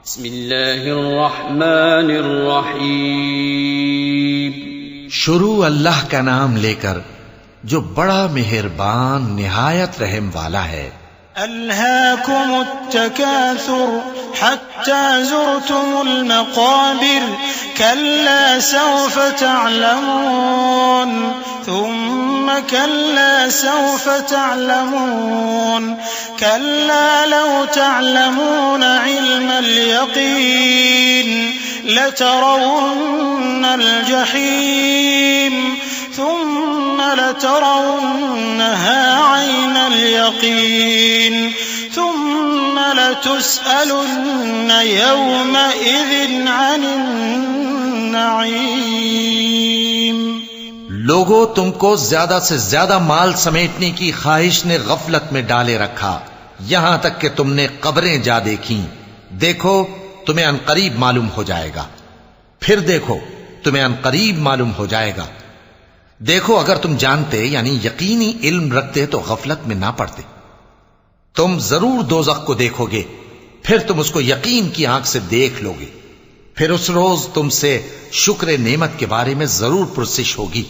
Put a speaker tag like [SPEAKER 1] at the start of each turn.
[SPEAKER 1] بسم اللہ الرحمن الرحیم.
[SPEAKER 2] شروع اللہ کا نام لے کر جو بڑا مہربان نہایت رحم والا ہے.
[SPEAKER 3] ألهاكم التكاثر حتى زرتم المقابر كلا سوف تعلمون ثم كلا سوف تعلمون كلا لو تعلمون علم اليقين لترون الجحيم ثم لترونها عين اليقين ثم لتسألن يومئذ عن النعيم.
[SPEAKER 2] لوگوں تم کو زیادہ سے زیادہ مال سمیٹنے کی خواہش نے غفلت میں ڈالے رکھا یہاں تک کہ تم نے قبریں جا دیکھیں. دیکھو تمہیں عنقریب معلوم ہو جائے گا. پھر دیکھو تمہیں عنقریب معلوم ہو جائے گا. دیکھو اگر تم جانتے یعنی یقینی علم رکھتے تو غفلت میں نہ پڑتے. تم ضرور دوزخ کو دیکھو گے پھر تم اس کو یقین کی آنکھ سے دیکھ لو گے. پھر اس روز تم سے شکر نعمت کے بارے میں ضرور پرسش ہوگی.